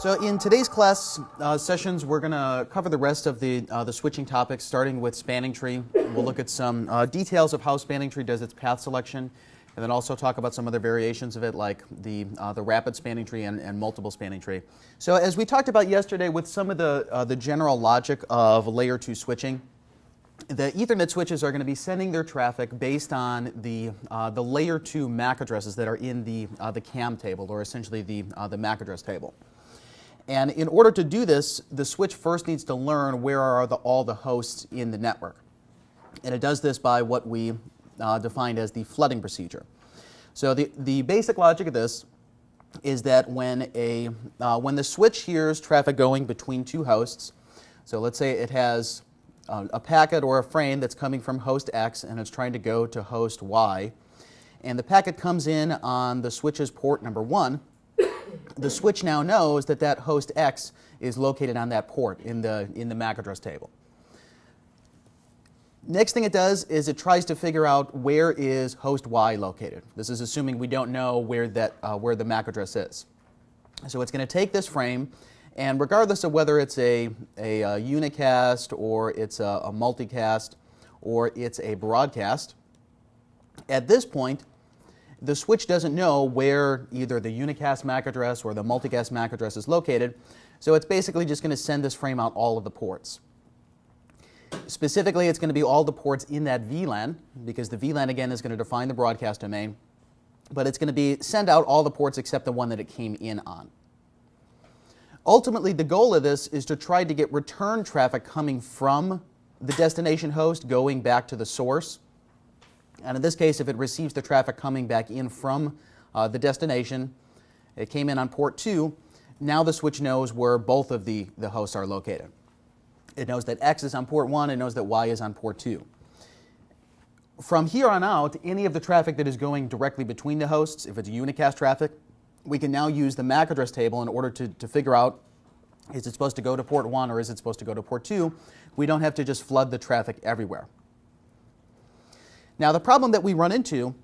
So in today's class sessions, we're going to cover the rest of the switching topics, starting with spanning tree. We'll look at some details of how spanning tree does its path selection, and then also talk about some other variations of it, like the rapid spanning tree and multiple spanning tree. So as we talked about yesterday with some of the general logic of layer 2 switching, the Ethernet switches are going to be sending their traffic based on the layer 2 MAC addresses that are in the CAM table, or essentially the MAC address table. And in order to do this, the switch first needs to learn where are all the hosts in the network. And it does this by what we defined as the flooding procedure. So the basic logic of this is that when the switch hears traffic going between two hosts, so let's say it has a packet or a frame that's coming from host X and it's trying to go to host Y, and the packet comes in on the switch's port number 1, the switch now knows that that host X is located on that port in the MAC address table. Next thing it does is it tries to figure out where is host Y located. This is assuming we don't know where the MAC address is. So it's going to take this frame, and regardless of whether it's a unicast or it's a multicast or it's a broadcast, at this point the switch doesn't know where either the unicast MAC address or the multicast MAC address is located, so it's basically just going to send this frame out all of the ports. Specifically, it's going to be all the ports in that VLAN, because the VLAN again is going to define the broadcast domain, but it's going to send out all the ports except the one that it came in on. Ultimately, the goal of this is to try to get return traffic coming from the destination host going back to the source. And in this case, if it receives the traffic coming back in from the destination, it came in on port 2, now the switch knows where both of the hosts are located. It knows that X is on port 1, it knows that Y is on port 2. From here on out, any of the traffic that is going directly between the hosts, if it's unicast traffic, we can now use the MAC address table in order to figure out, is it supposed to go to port 1 or is it supposed to go to port 2? We don't have to just flood the traffic everywhere. Now, the problem that we run into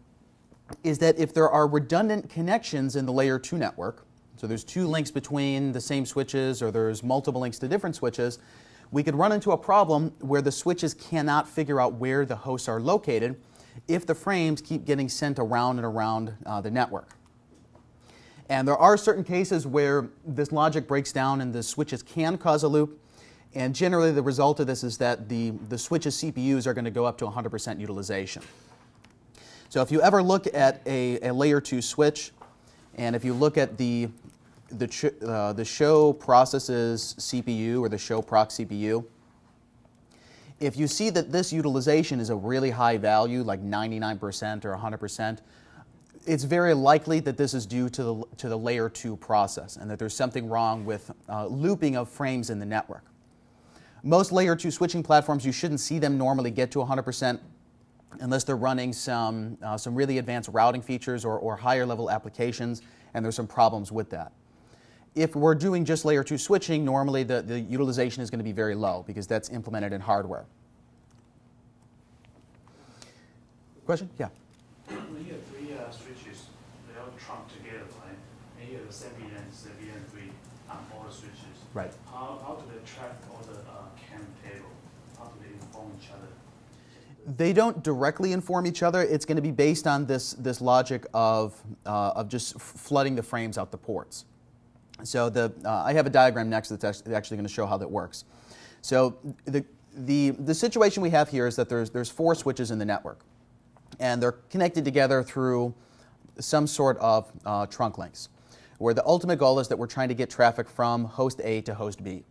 is that if there are redundant connections in the layer 2 network, so there's two links between the same switches or there's multiple links to different switches, we could run into a problem where the switches cannot figure out where the hosts are located if the frames keep getting sent around and around the network. And there are certain cases where this logic breaks down and the switches can cause a loop. And generally, the result of this is that the switch's CPUs are going to go up to 100% utilization. So if you ever look at a layer 2 switch, and if you look at the show process's CPU or the show proc CPU, if you see that this utilization is a really high value, like 99% or 100%, it's very likely that this is due to the layer 2 process and that there's something wrong with looping of frames in the network. Most layer 2 switching platforms, you shouldn't see them normally get to 100% unless they're running some really advanced routing features or higher level applications, and there's some problems with that. If we're doing just layer 2 switching, normally the utilization is going to be very low because that's implemented in hardware. Question? Yeah. When you have three switches, they all trunk together, right? And you have the same VLAN3 on all the switches. Right. How do they track all the CAM table? How do they inform each other? They don't directly inform each other. It's going to be based on this logic of just flooding the frames out the ports. So I have a diagram next that's actually going to show how that works. So the situation we have here is that there's 4 switches in the network, and they're connected together through some sort of trunk links, where the ultimate goal is that we're trying to get traffic from host A to host B.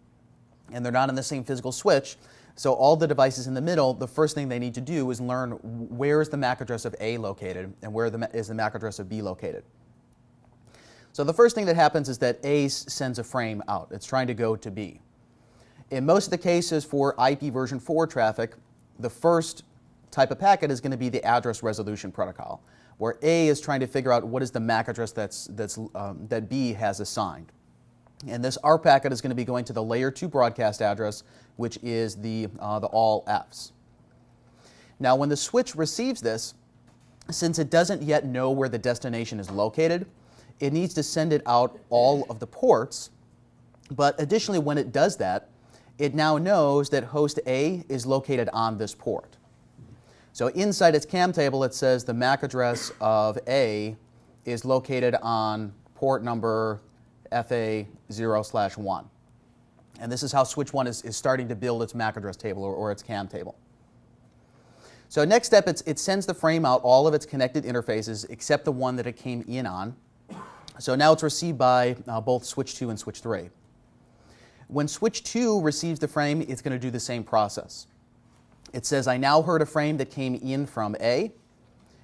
And they're not on the same physical switch, so all the devices in the middle, the first thing they need to do is learn where is the MAC address of A located and where is the MAC address of B located. So the first thing that happens is that A sends a frame out. It's trying to go to B. In most of the cases for IP version 4 traffic, the first type of packet is going to be the address resolution protocol, where A is trying to figure out what is the MAC address that B has assigned. And this R packet is going to be going to the layer 2 broadcast address, which is the all Fs. Now, when the switch receives this, since it doesn't yet know where the destination is located, it needs to send it out all of the ports But additionally, when it does that, it now knows that host A is located on this port. So inside its CAM table, it says the MAC address of A is located on port number FA0/1. And this is how switch 1 is starting to build its MAC address table or its CAM table. So next step, it sends the frame out all of its connected interfaces except the one that it came in on. So now it's received by both switch 2 and switch 3. When switch 2 receives the frame, it's going to do the same process. It says, I now heard a frame that came in from A.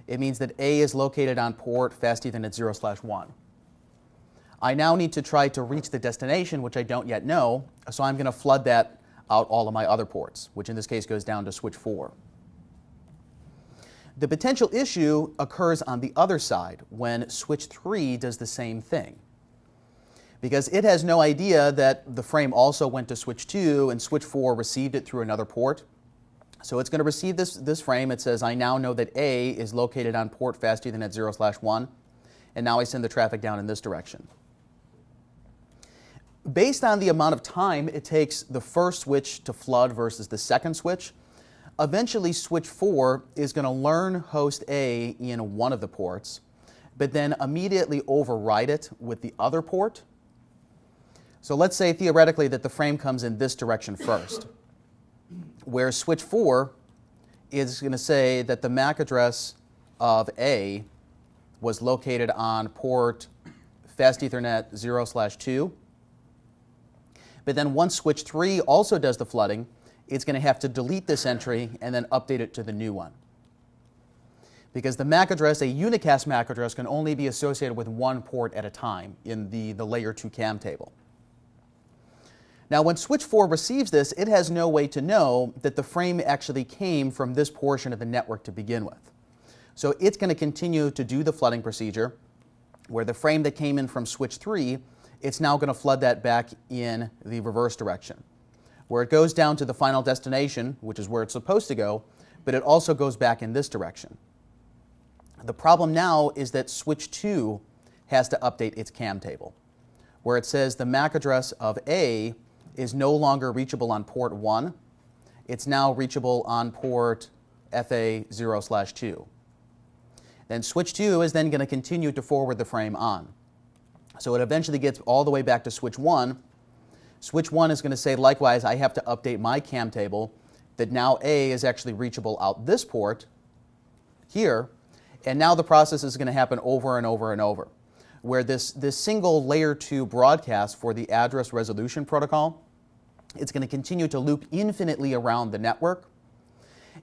It means that A is located on port fast Ethernet 0/1. I now need to try to reach the destination, which I don't yet know, so I'm going to flood that out all of my other ports, which in this case goes down to switch 4. The potential issue occurs on the other side when switch 3 does the same thing, because it has no idea that the frame also went to switch 2 and switch 4 received it through another port. So it's going to receive this frame. It says, I now know that A is located on port fast Ethernet 0/1, and now I send the traffic down in this direction. Based on the amount of time it takes the first switch to flood versus the second switch, eventually switch 4 is going to learn host A in one of the ports, but then immediately override it with the other port. So let's say theoretically that the frame comes in this direction first, where switch 4 is going to say that the MAC address of A was located on port fast Ethernet 0/2. But then once switch 3 also does the flooding, it's going to have to delete this entry and then update it to the new one. Because the MAC address, a unicast MAC address, can only be associated with one port at a time in the layer 2 CAM table. Now, when switch 4 receives this, it has no way to know that the frame actually came from this portion of the network to begin with. So it's going to continue to do the flooding procedure, where the frame that came in from switch 3, it's now going to flood that back in the reverse direction, where it goes down to the final destination, which is where it's supposed to go, but it also goes back in this direction. The problem now is that switch 2 has to update its CAM table, where it says the MAC address of A is no longer reachable on port 1. It's now reachable on port FA0/2. Then switch 2 is then going to continue to forward the frame on. So it eventually gets all the way back to switch 1. Switch 1 is going to say, likewise, I have to update my CAM table that now A is actually reachable out this port here. And now the process is going to happen over and over and over, where this single layer 2 broadcast for the address resolution protocol, it's going to continue to loop infinitely around the network.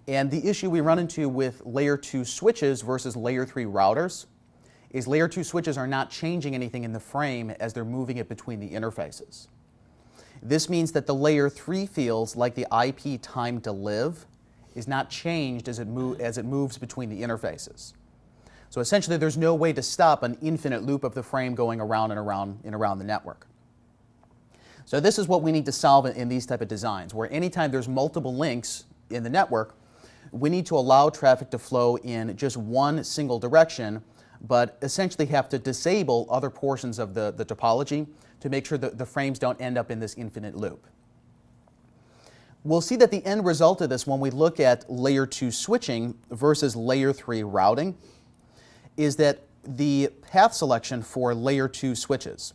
And the issue we run into with layer 2 switches versus layer 3 routers is layer 2 switches are not changing anything in the frame as they're moving it between the interfaces. This means that the layer 3 fields, like the IP time to live, is not changed as it moves between the interfaces. So essentially, there's no way to stop an infinite loop of the frame going around and around and around the network. So this is what we need to solve in these type of designs, where anytime there's multiple links in the network, we need to allow traffic to flow in just one single direction, but essentially have to disable other portions of the topology to make sure that the frames don't end up in this infinite loop. We'll see that the end result of this when we look at layer 2 switching versus layer 3 routing is that the path selection for layer 2 switches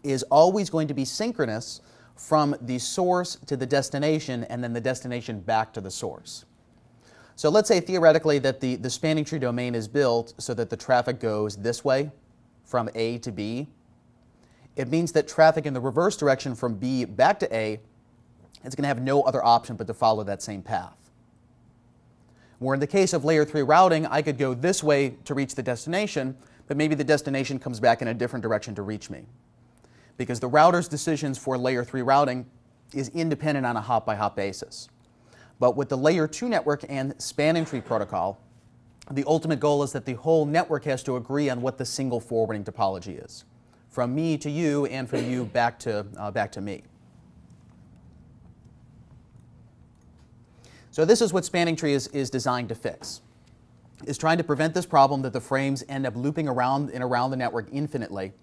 is always going to be synchronous from the source to the destination and then the destination back to the source. So let's say theoretically that the spanning tree domain is built so that the traffic goes this way from A to B. It means that traffic in the reverse direction from B back to A is going to have no other option but to follow that same path. Where in the case of layer 3 routing, I could go this way to reach the destination, but maybe the destination comes back in a different direction to reach me. Because the router's decisions for layer 3 routing is independent on a hop-by-hop basis. But with the layer 2 network and spanning tree protocol, the ultimate goal is that the whole network has to agree on what the single forwarding topology is, from me to you and from you back to me. So this is what spanning tree is designed to fix, is trying to prevent this problem that the frames end up looping around and around the network infinitely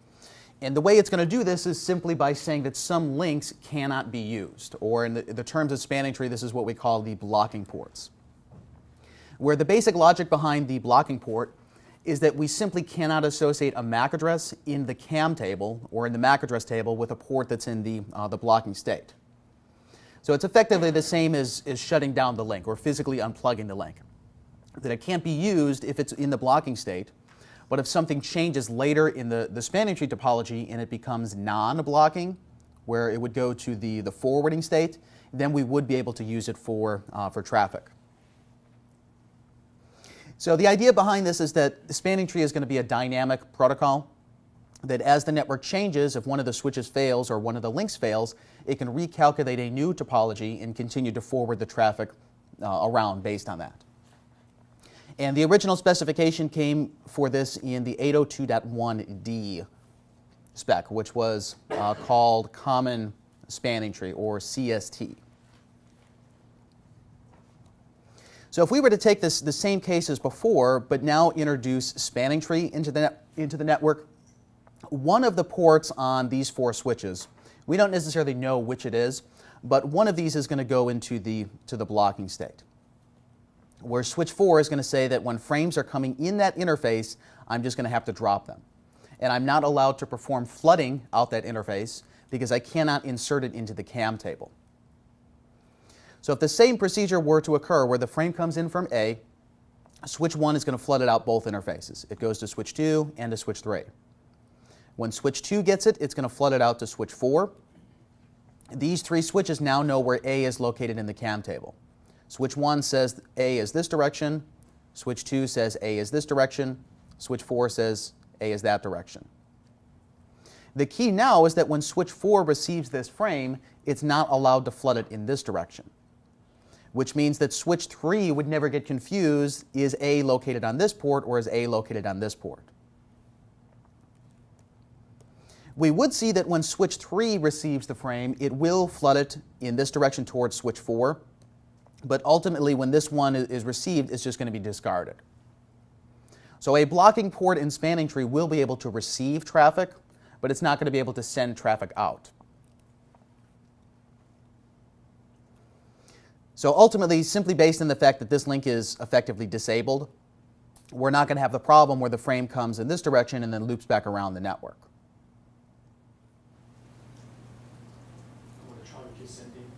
And the way it's going to do this is simply by saying that some links cannot be used, or in the terms of spanning tree, this is what we call the blocking ports. Where the basic logic behind the blocking port is that we simply cannot associate a MAC address in the CAM table or in the MAC address table with a port that's in the blocking state. So it's effectively the same as shutting down the link or physically unplugging the link. That it can't be used if it's in the blocking state, but if something changes later in the spanning tree topology and it becomes non-blocking, where it would go to the forwarding state, then we would be able to use it for traffic. So the idea behind this is that the spanning tree is going to be a dynamic protocol, that as the network changes, if one of the switches fails or one of the links fails, it can recalculate a new topology and continue to forward the traffic around based on that. And the original specification came for this in the 802.1d spec, which was called Common Spanning Tree, or CST. So if we were to take the same case as before, but now introduce spanning tree into the network, one of the ports on these 4 switches, we don't necessarily know which it is, but one of these is going to go into the blocking state, where switch 4 is going to say that when frames are coming in that interface, I'm just going to have to drop them. And I'm not allowed to perform flooding out that interface because I cannot insert it into the CAM table. So if the same procedure were to occur where the frame comes in from A, switch 1 is going to flood it out both interfaces. It goes to switch 2 and to switch 3. When switch 2 gets it, it's going to flood it out to switch 4. These 3 switches now know where A is located in the CAM table. Switch 1 says A is this direction, switch 2 says A is this direction, switch 4 says A is that direction. The key now is that when switch 4 receives this frame, it's not allowed to flood it in this direction, which means that switch 3 would never get confused, is A located on this port or is A located on this port? We would see that when switch 3 receives the frame, it will flood it in this direction towards switch 4, but ultimately when this one is received, it's just going to be discarded. So a blocking port in spanning tree will be able to receive traffic, but it's not going to be able to send traffic out. So ultimately, simply based on the fact that this link is effectively disabled, we're not going to have the problem where the frame comes in this direction and then loops back around the network. When the traffic is sending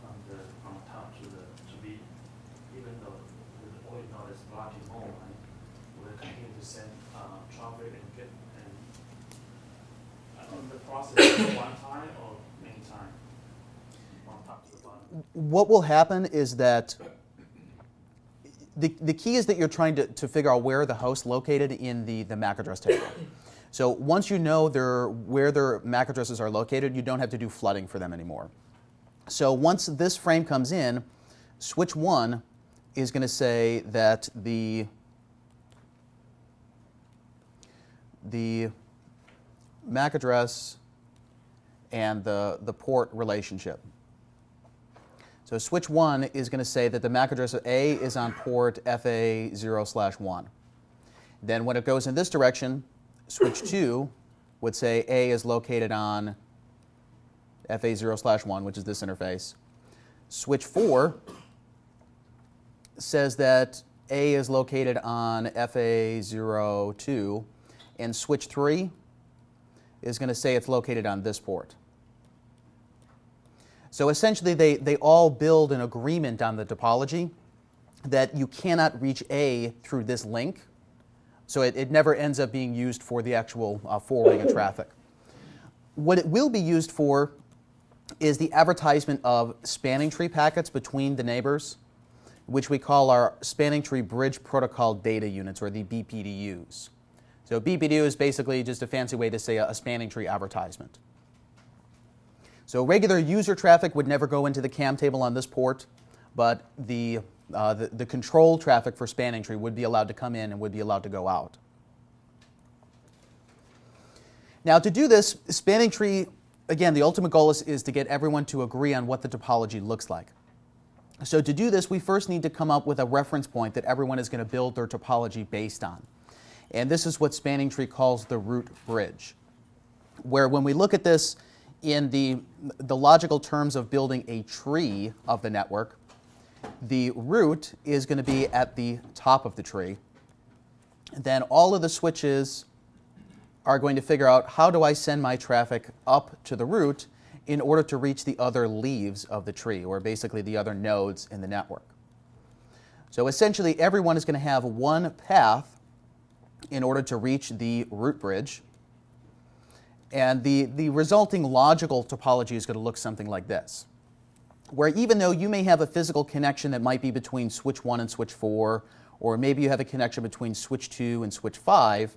from top to B, even though the oil node is blocking mode, right, will it continue to send traffic and get the process one time or many times from top to the bottom? What will happen is that the key is that you're trying to figure out where the host located in the MAC address table. So once you know where their MAC addresses are located, you don't have to do flooding for them anymore. So once this frame comes in, switch 1 is going to say that the MAC address and the port relationship. So switch 1 is going to say that the MAC address of A is on port FA0/1. Then when it goes in this direction, switch 2 would say A is located on FA0/1, which is this interface. Switch 4 says that A is located on FA02, and switch 3 is going to say it's located on this port. So essentially, they all build an agreement on the topology that you cannot reach A through this link, so it never ends up being used for the actual forwarding of traffic. What it will be used for is the advertisement of spanning tree packets between the neighbors, which we call our spanning tree bridge protocol data units, or the BPDUs. So BPDU is basically just a fancy way to say a spanning tree advertisement. So regular user traffic would never go into the CAM table on this port, but the control traffic for spanning tree would be allowed to come in and would be allowed to go out. Now to do this, spanning tree, again, the ultimate goal is to get everyone to agree on what the topology looks like. So to do this, we first need to come up with a reference point that everyone is going to build their topology based on. And this is what spanning tree calls the root bridge. where when we look at this in the logical terms of building a tree of the network, the root is going to be at the top of the tree. Then all of the switches are going to figure out, how do I send my traffic up to the root in order to reach the other leaves of the tree, or basically the other nodes in the network. So essentially everyone is going to have one path in order to reach the root bridge. And the resulting logical topology is going to look something like this, where even though you may have a physical connection that might be between switch 1 and switch 4, or maybe you have a connection between switch 2 and switch 5,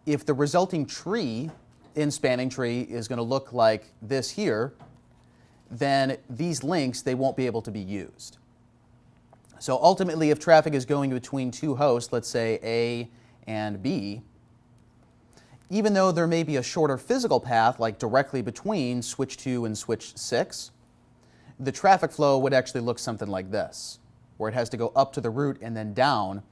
if the resulting tree in spanning tree is going to look like this here, then these links, they won't be able to be used. So ultimately, if traffic is going between two hosts, let's say A and B, even though there may be a shorter physical path, like directly between switch 2 and switch 6, the traffic flow would actually look something like this, where it has to go up to the root and then down,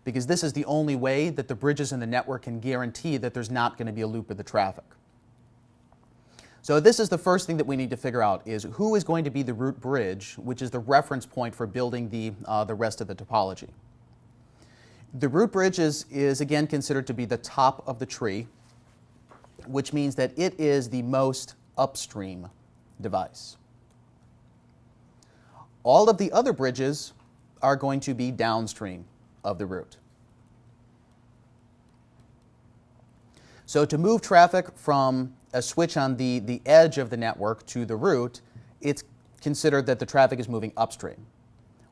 because this is the only way that the bridges in the network can guarantee that there's not going to be a loop of the traffic. So this is the first thing that we need to figure out, is who is going to be the root bridge, which is the reference point for building the rest of the topology. The root bridge is again considered to be the top of the tree, which means that it is the most upstream device. All of the other bridges are going to be downstream of the root. So to move traffic from a switch on the edge of the network to the root, it's considered that the traffic is moving upstream.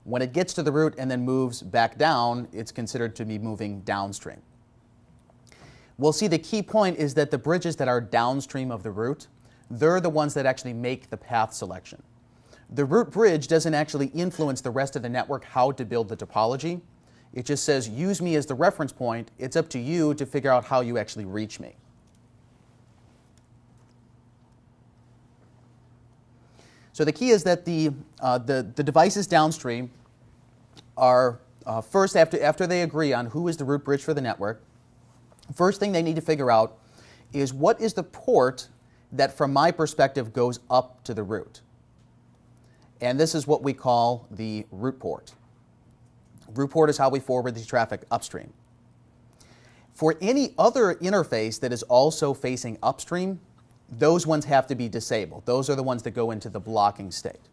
When it gets to the root and then moves back down, it's considered to be moving downstream. We'll see the key point is that the bridges that are downstream of the root, they're the ones that actually make the path selection. The root bridge doesn't actually influence the rest of the network how to build the topology. It just says, use me as the reference point. It's up to you to figure out how you actually reach me. So the key is that the devices downstream are first, after they agree on who is the root bridge for the network, first thing they need to figure out is what is the port that from my perspective goes up to the root. And this is what we call the root port. Root port is how we forward the traffic upstream. For any other interface that is also facing upstream, those ones have to be disabled. Those are the ones that go into the blocking state.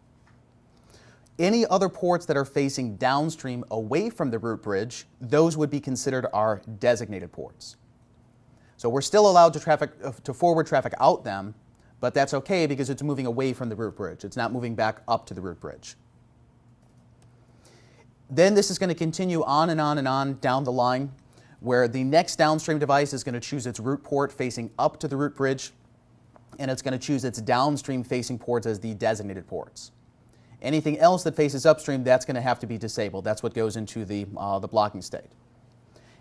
Any other ports that are facing downstream away from the root bridge, those would be considered our designated ports. So we're still allowed to forward traffic out them, but that's okay because it's moving away from the root bridge. It's not moving back up to the root bridge. Then this is going to continue on and on and on down the line, where the next downstream device is going to choose its root port facing up to the root bridge, and it's going to choose its downstream facing ports as the designated ports. Anything else that faces upstream, that's going to have to be disabled. That's what goes into the blocking state.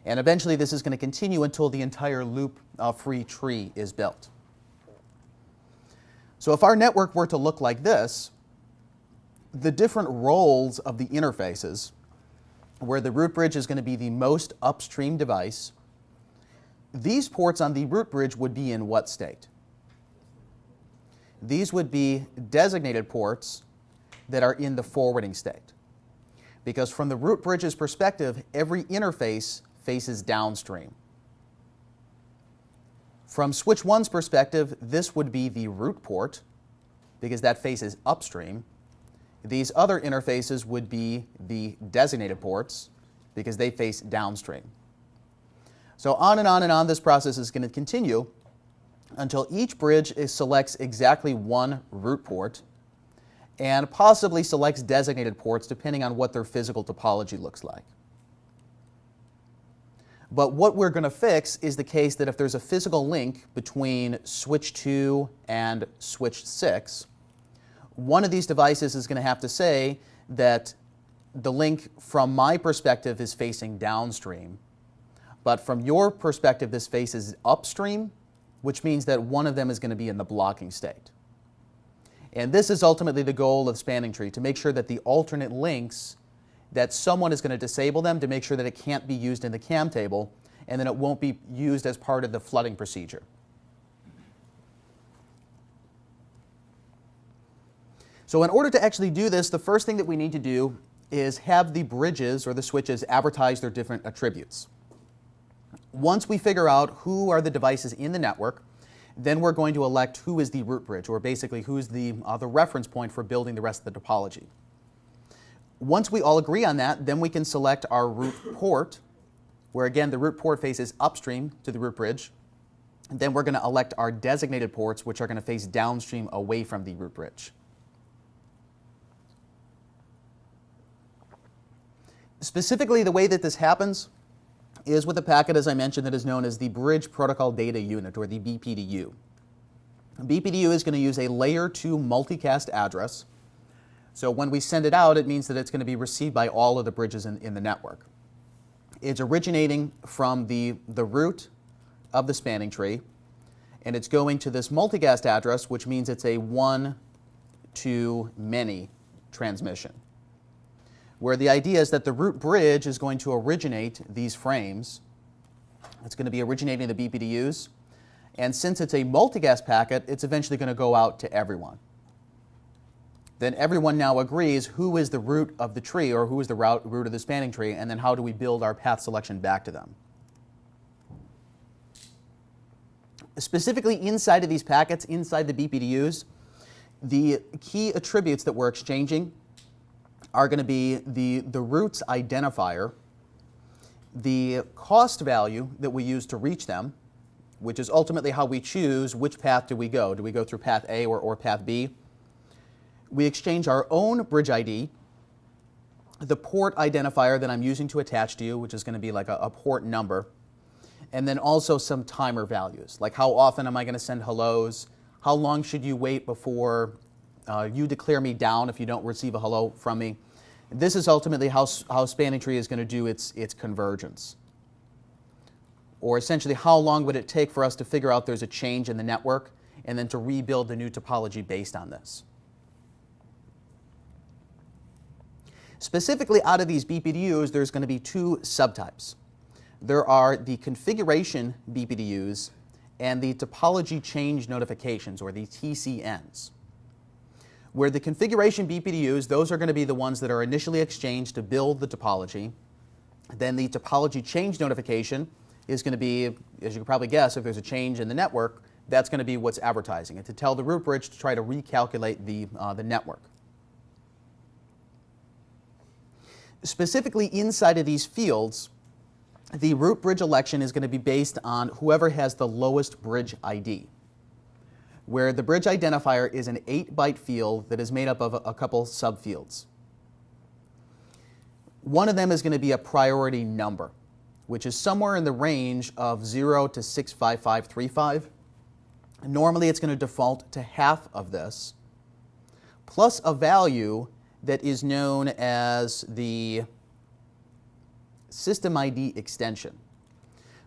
And eventually this is going to continue until the entire loop-free tree is built. So if our network were to look like this, the different roles of the interfaces, where the root bridge is going to be the most upstream device, these ports on the root bridge would be in what state? These would be designated ports that are in the forwarding state. Because from the root bridge's perspective, every interface faces downstream. From switch 1's perspective, this would be the root port, because that faces upstream. These other interfaces would be the designated ports, because they face downstream. So on and on and on, this process is going to continue until each bridge selects exactly one root port and possibly selects designated ports depending on what their physical topology looks like. But what we're going to fix is the case that if there's a physical link between switch 2 and switch 6, one of these devices is going to have to say that the link from my perspective is facing downstream, but from your perspective this faces upstream, which means that one of them is going to be in the blocking state. And this is ultimately the goal of spanning tree, to make sure that the alternate links, that someone is going to disable them to make sure that it can't be used in the CAM table, and then it won't be used as part of the flooding procedure. So in order to actually do this, the first thing that we need to do is have the bridges or the switches advertise their different attributes. Once we figure out who are the devices in the network, then we're going to elect who is the root bridge, or basically who's the reference point for building the rest of the topology. Once we all agree on that, then we can select our root port, where again the root port faces upstream to the root bridge. And then we're going to elect our designated ports, which are going to face downstream away from the root bridge. Specifically, the way that this happens is with a packet, as I mentioned, that is known as the Bridge Protocol Data Unit, or the BPDU. BPDU is going to use a layer 2 multicast address. So when we send it out, it means that it's going to be received by all of the bridges in the network. It's originating from the root of the spanning tree, and it's going to this multicast address, which means it's a one-to-many transmission, where the idea is that the root bridge is going to originate these frames. It's going to be originating the BPDUs, and since it's a multicast packet, it's eventually going to go out to everyone. Then everyone now agrees who is the root of the tree, or who is the root of the spanning tree, and then how do we build our path selection back to them. Specifically inside of these packets, inside the BPDUs, the key attributes that we're exchanging are going to be the root's identifier, the cost value that we use to reach them, which is ultimately how we choose which path do we go. Do we go through path A or path B? We exchange our own bridge ID, the port identifier that I'm using to attach to you, which is going to be like a port number, and then also some timer values, like how often am I going to send hellos, how long should you wait before you declare me down if you don't receive a hello from me. This is ultimately how spanning tree is going to do its convergence. Or essentially, how long would it take for us to figure out there's a change in the network and then to rebuild the new topology based on this. Specifically, out of these BPDUs, there's going to be two subtypes. There are the configuration BPDUs and the topology change notifications, or the TCNs. Where the configuration BPDUs, those are going to be the ones that are initially exchanged to build the topology. Then the topology change notification is going to be, as you can probably guess, if there's a change in the network, that's going to be what's advertising it, to tell the root bridge to try to recalculate the network. Specifically inside of these fields, the root bridge election is going to be based on whoever has the lowest bridge ID, where the bridge identifier is an 8-byte field that is made up of a couple subfields. One of them is going to be a priority number, which is somewhere in the range of 0 to 65535. Normally it's going to default to half of this, plus a value that is known as the system ID extension.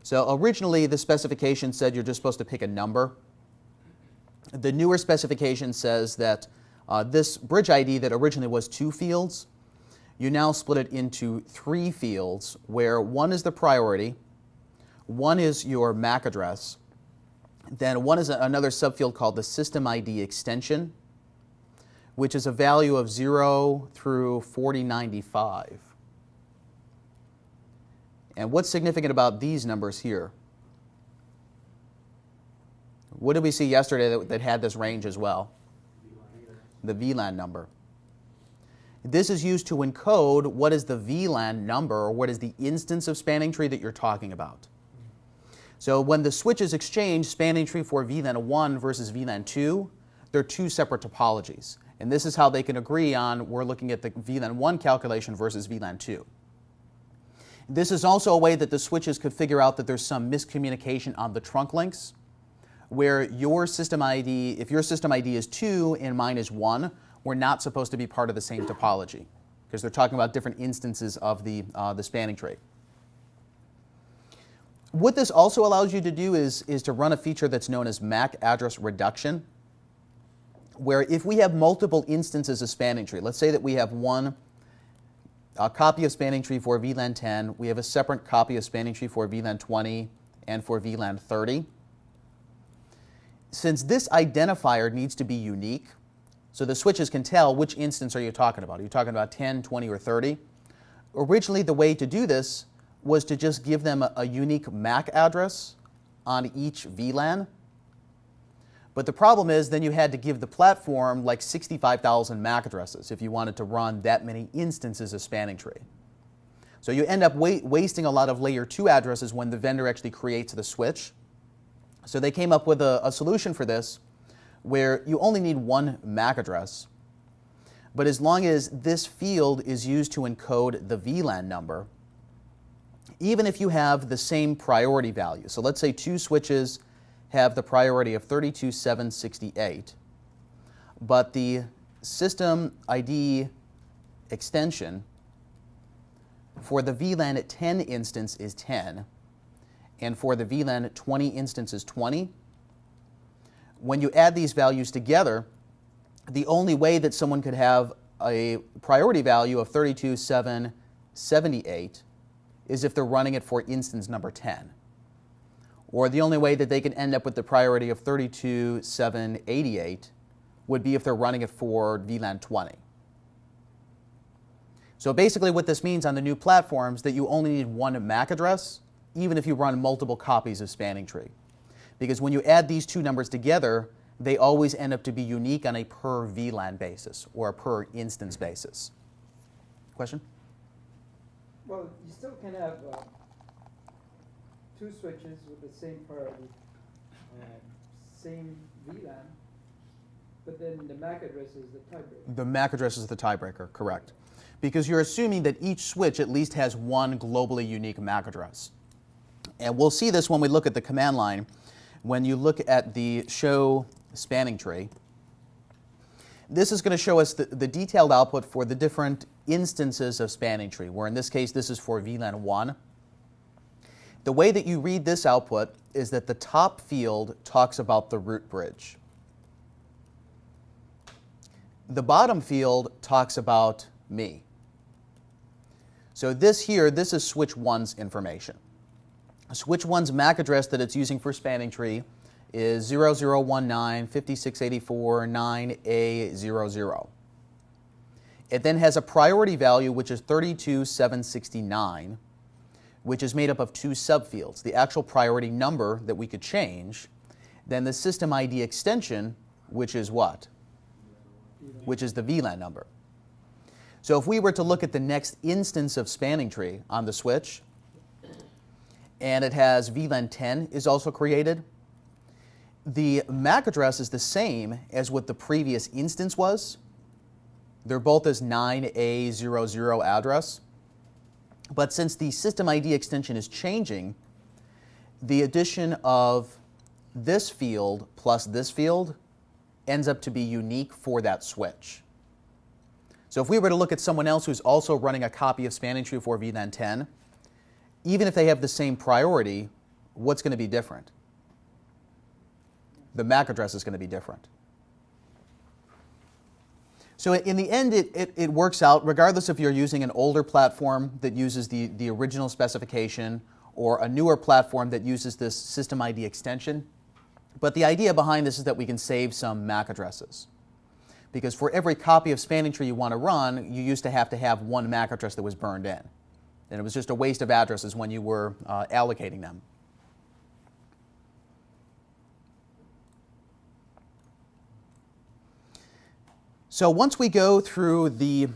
So originally the specification said you're just supposed to pick a number. The newer specification says that this bridge ID that originally was 2 fields, you now split it into 3 fields, where one is the priority, one is your MAC address, then one is another subfield called the system ID extension, which is a value of 0 through 4095. And what's significant about these numbers here? What did we see yesterday that had this range as well? The VLAN number. This is used to encode what is the VLAN number, or what is the instance of spanning tree that you're talking about. So when the switches exchange spanning tree for VLAN 1 versus VLAN 2, they're two separate topologies. And this is how they can agree on, we're looking at the VLAN 1 calculation versus VLAN 2. This is also a way that the switches could figure out that there's some miscommunication on the trunk links, where your system ID, if your system ID is 2 and mine is 1, we're not supposed to be part of the same topology, because they're talking about different instances of the spanning tree. What this also allows you to do is to run a feature that's known as MAC address reduction, where if we have multiple instances of spanning tree, let's say that we have a copy of spanning tree for VLAN 10, we have a separate copy of spanning tree for VLAN 20 and for VLAN 30. Since this identifier needs to be unique, So the switches can tell which instance are you talking about. Are you talking about 10, 20, or 30? Originally, the way to do this was to just give them a unique MAC address on each VLAN. But the problem is then you had to give the platform like 65,000 MAC addresses if you wanted to run that many instances of spanning tree. So you end up wasting a lot of layer 2 addresses when the vendor actually creates the switch. So they came up with a solution for this where you only need one MAC address. But as long as this field is used to encode the VLAN number, even if you have the same priority value, so let's say two switches have the priority of 32,768, but the system ID extension for the VLAN at 10 instance is 10, and for the VLAN at 20 instance is 20. When you add these values together, the only way that someone could have a priority value of 32,778 is if they're running it for instance number 10. Or the only way that they can end up with the priority of 32,788 would be if they're running it for VLAN 20. So basically what this means on the new platforms that you only need one MAC address, even if you run multiple copies of spanning tree. Because when you add these two numbers together, they always end up to be unique on a per VLAN basis or a per instance basis. Question? Well, you still can have two switches with the same priority, same VLAN, but then the MAC address is the tiebreaker. The MAC address is the tiebreaker, correct. Because you're assuming that each switch at least has one globally unique MAC address. And we'll see this when we look at the command line. When you look at the show spanning tree, this is going to show us the detailed output for the different instances of spanning tree, where in this case this is for VLAN 1. The way that you read this output is that the top field talks about the root bridge. The bottom field talks about me. So this here, this is switch 1's information. Switch 1's MAC address that it's using for spanning tree is 0019.5684.9A00. It then has a priority value which is 32,769, which is made up of two subfields, the actual priority number that we could change, then the system ID extension, which is what? Which is the VLAN number. So if we were to look at the next instance of spanning tree on the switch, and it has VLAN 10 is also created, the MAC address is the same as what the previous instance was. They're both as 9A00 address. But since the system ID extension is changing, the addition of this field plus this field ends up to be unique for that switch. So if we were to look at someone else who's also running a copy of spanning tree for VLAN 10, even if they have the same priority, what's going to be different? The MAC address is going to be different. So in the end, it works out, regardless if you're using an older platform that uses the original specification or a newer platform that uses this system ID extension. But the idea behind this is that we can save some MAC addresses. Because for every copy of spanning tree you want to run, you used to have one MAC address that was burned in. And it was just a waste of addresses when you were allocating them. So once we go through the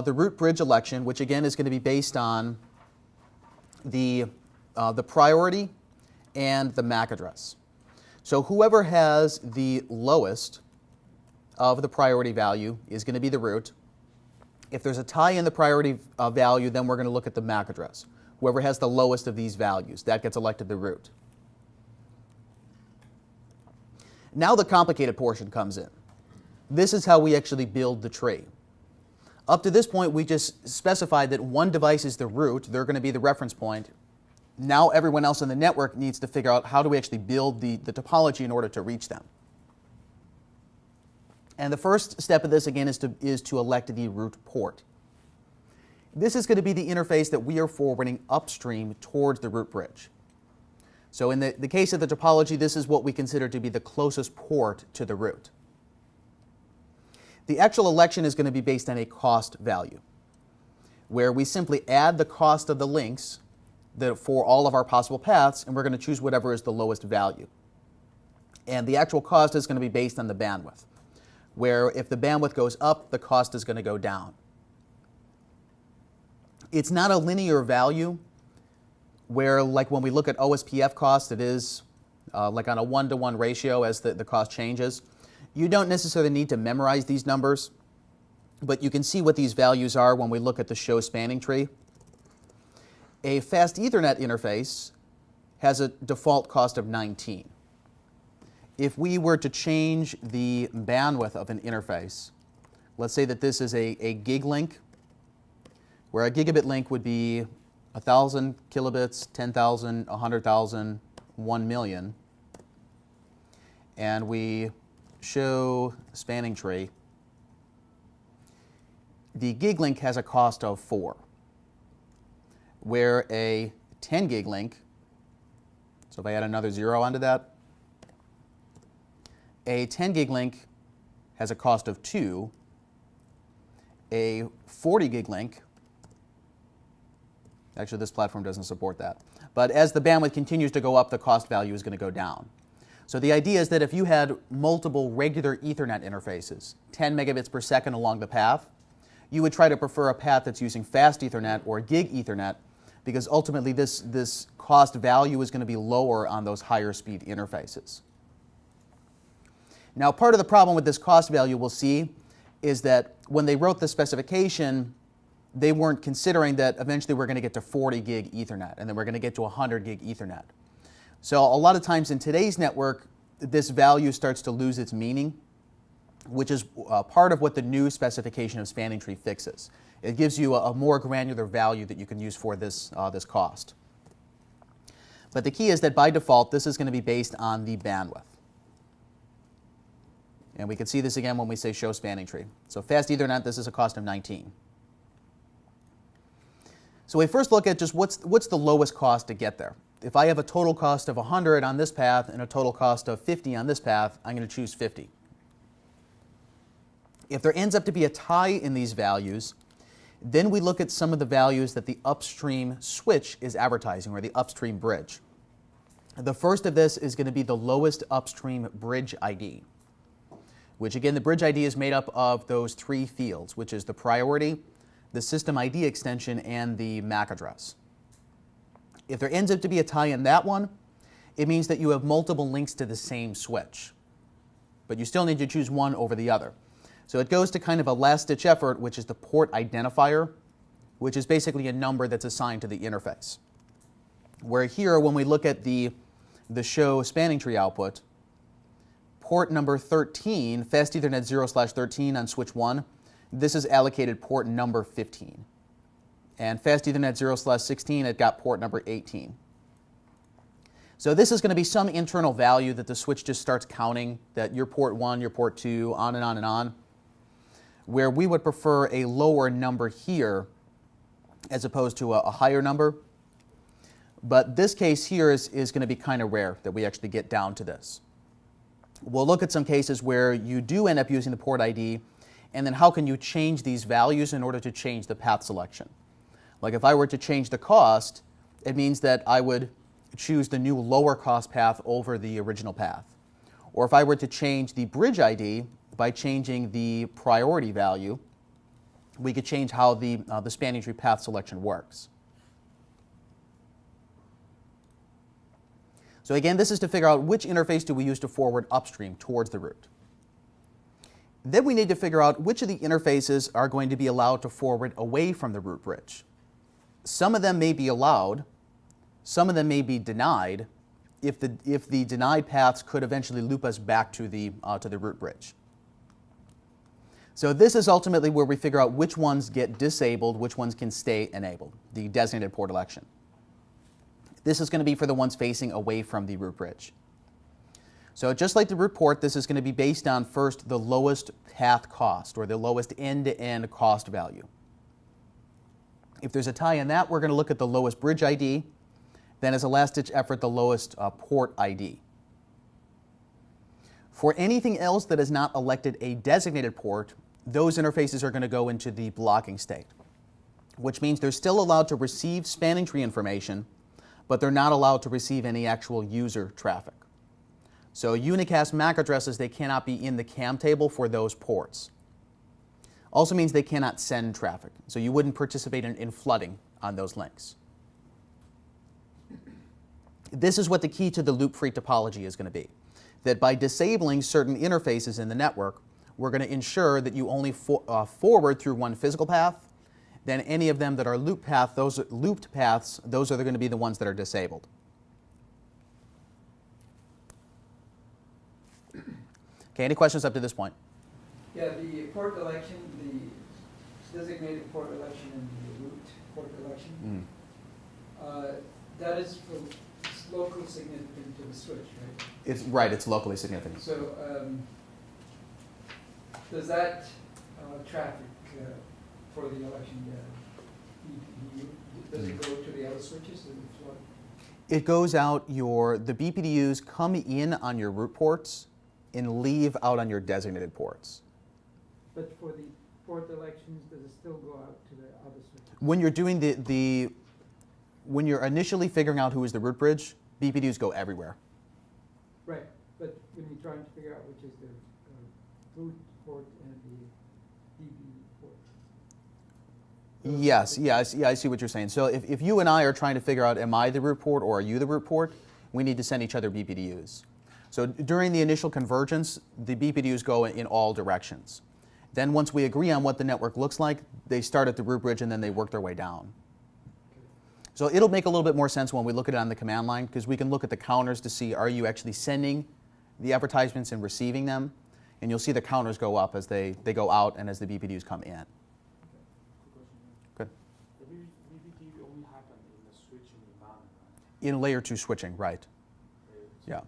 root bridge election, which again is going to be based on the priority and the MAC address. So whoever has the lowest of the priority value is going to be the root. If there's a tie in the priority value, then we're going to look at the MAC address. Whoever has the lowest of these values, that gets elected the root. Now the complicated portion comes in. This is how we actually build the tree. Up to this point, we just specified that one device is the root. They're going to be the reference point. Now everyone else in the network needs to figure out how do we actually build the topology in order to reach them. And the first step of this, again, is to elect the root port. This is going to be the interface that we are forwarding upstream towards the root bridge. So in the case of the topology, this is what we consider to be the closest port to the root. The actual election is going to be based on a cost value, where we simply add the cost of the links for all of our possible paths, and we're going to choose whatever is the lowest value. And the actual cost is going to be based on the bandwidth, where if the bandwidth goes up, the cost is going to go down. It's not a linear value, where like when we look at OSPF cost, it is like on a 1-to-1 ratio as the cost changes. You don't necessarily need to memorize these numbers, but you can see what these values are when we look at the show spanning tree. A fast Ethernet interface has a default cost of 19. If we were to change the bandwidth of an interface, let's say that this is a gig link, where a gigabit link would be 1,000 kilobits, 10,000, 100,000, 1 million, and we show spanning tree, the gig link has a cost of 4, where a 10 gig link, so if I add another 0 onto that, a 10 gig link has a cost of 2, a 40 gig link, actually this platform doesn't support that, but as the bandwidth continues to go up, the cost value is going to go down. So the idea is that if you had multiple regular Ethernet interfaces, 10 megabits per second along the path, you would try to prefer a path that's using fast Ethernet or gig Ethernet, because ultimately this cost value is going to be lower on those higher speed interfaces. Now, part of the problem with this cost value we'll see is that when they wrote the specification, they weren't considering that eventually we're going to get to 40 gig Ethernet, and then we're going to get to 100 gig Ethernet. So a lot of times in today's network, this value starts to lose its meaning, which is part of what the new specification of spanning tree fixes. It gives you a more granular value that you can use for this cost. But the key is that by default, this is going to be based on the bandwidth. And we can see this again when we say show spanning tree. So fast Ethernet, this is a cost of 19. So we first look at just what's the lowest cost to get there. If I have a total cost of 100 on this path and a total cost of 50 on this path, I'm going to choose 50. If there ends up to be a tie in these values, then we look at some of the values that the upstream switch is advertising, or the upstream bridge. The first of this is going to be the lowest upstream bridge ID, which again, the bridge ID is made up of those 3 fields, which is the priority, the system ID extension, and the MAC address. If there ends up to be a tie in that one, it means that you have multiple links to the same switch, but you still need to choose one over the other. So it goes to kind of a last-ditch effort, which is the port identifier, which is basically a number that's assigned to the interface. Where here, when we look at the show spanning tree output, port number 13, fast Ethernet 0/13 on switch 1, this is allocated port number 15. And fast Ethernet 0/16, it got port number 18. So this is going to be some internal value that the switch just starts counting, that your port 1, your port 2, on and on and on, where we would prefer a lower number here as opposed to a higher number. But this case here is going to be kind of rare that we actually get down to this. We'll look at some cases where you do end up using the port ID, and then how can you change these values in order to change the path selection. Like if I were to change the cost, it means that I would choose the new lower cost path over the original path. Or if I were to change the bridge ID by changing the priority value, we could change how the spanning tree path selection works. So again, this is to figure out which interface do we use to forward upstream towards the root. Then we need to figure out which of the interfaces are going to be allowed to forward away from the root bridge. Some of them may be allowed, some of them may be denied if the denied paths could eventually loop us back to the root bridge. So this is ultimately where we figure out which ones get disabled, which ones can stay enabled, the designated port election. This is going to be for the ones facing away from the root bridge. So just like the root port, this is going to be based on first the lowest path cost, or the lowest end-to-end cost value. If there's a tie in that, we're going to look at the lowest bridge ID, then as a last-ditch effort, the lowest port ID. For anything else that has not elected a designated port, those interfaces are going to go into the blocking state, which means they're still allowed to receive spanning tree information, but they're not allowed to receive any actual user traffic. So unicast MAC addresses, they cannot be in the CAM table for those ports. Also means they cannot send traffic, so you wouldn't participate in flooding on those links. This is what the key to the loop-free topology is going to be, that by disabling certain interfaces in the network, we're going to ensure that you only forward through one physical path. Then any of them that are looped paths, those are going to be the ones that are disabled. Okay, any questions up to this point? Yeah, the port election, the designated port election and the root port election, that is for it's locally significant to the switch, right? It's right, it's locally significant. So does that traffic for the election, does it go to the other switches? Does it flood? It goes out the BPDUs come in on your root ports and leave out on your designated ports. But for the port elections, does it still go out to the other switches? When you're doing when you're initially figuring out who is the root bridge, BPDUs go everywhere. Right, but when you're trying to figure out which is the root port and the DB port. Yes, I see what you're saying. So if you and I are trying to figure out, am I the root port or are you the root port, we need to send each other BPDUs. So during the initial convergence, the BPDUs go in all directions. Then once we agree on what the network looks like, they start at the root bridge and then they work their way down. So it'll make a little bit more sense when we look at it on the command line, because we can look at the counters to see, are you actually sending the advertisements and receiving them? And you'll see the counters go up as they go out and as the BPDUs come in. Good. The BBT only happen in the switching environment, right? In layer 2 switching, right. Yeah.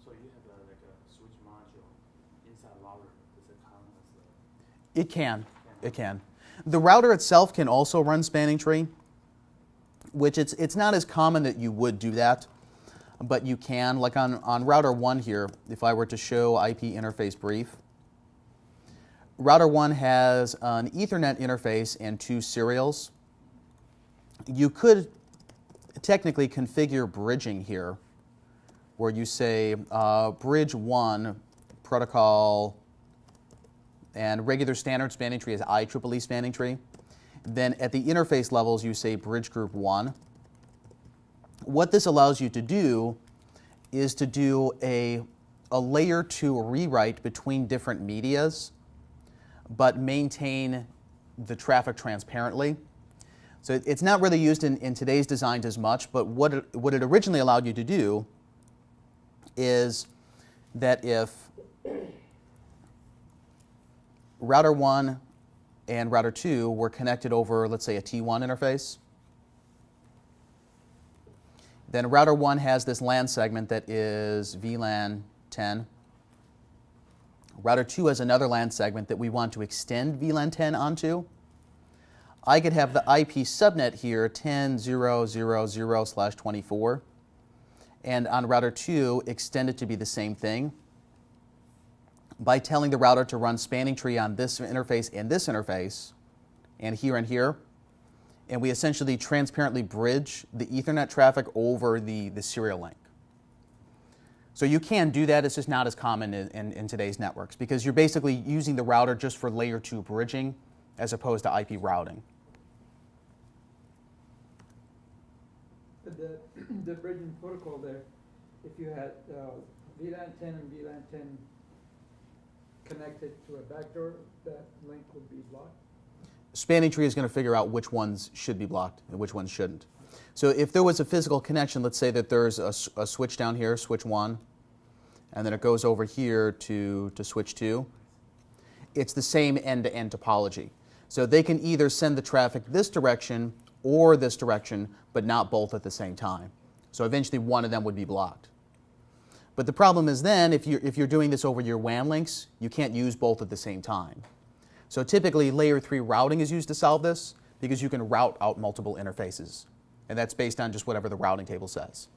So you have like a switch module inside router. Does it count as the... It can. It can. The router itself can also run spanning tree, which it's not as common that you would do that, but you can. Like on router 1 here, if I were to show IP interface brief, router 1 has an Ethernet interface and 2 serials. You could technically configure bridging here, where you say bridge 1 protocol and regular standard spanning tree is IEEE spanning tree. Then at the interface levels, you say bridge group 1. What this allows you to do is to do a layer 2 rewrite between different medias, but maintain the traffic transparently. So it's not really used in today's designs as much, but what it originally allowed you to do is that if router 1 and router 2 were connected over, let's say, a T1 interface, then router 1 has this LAN segment that is VLAN 10. Router 2 has another LAN segment that we want to extend VLAN 10 onto. I could have the IP subnet here 10.0.0.0/24, and on router 2 extend it to be the same thing by telling the router to run spanning tree on this interface, and here, and we essentially transparently bridge the Ethernet traffic over the serial link. So you can do that, it's just not as common in today's networks, because you're basically using the router just for layer 2 bridging as opposed to IP routing. The bridging protocol there, if you had VLAN 10 and VLAN 10 connected to a backdoor, that link would be blocked? Spanning tree is going to figure out which ones should be blocked and which ones shouldn't. So if there was a physical connection, let's say that there's a switch down here, switch 1, and then it goes over here to switch 2, it's the same end-to-end topology. So they can either send the traffic this direction or this direction, but not both at the same time. So eventually one of them would be blocked. But the problem is then, if you're doing this over your WAN links, you can't use both at the same time. So typically layer 3 routing is used to solve this, because you can route out multiple interfaces. And that's based on just whatever the routing table says.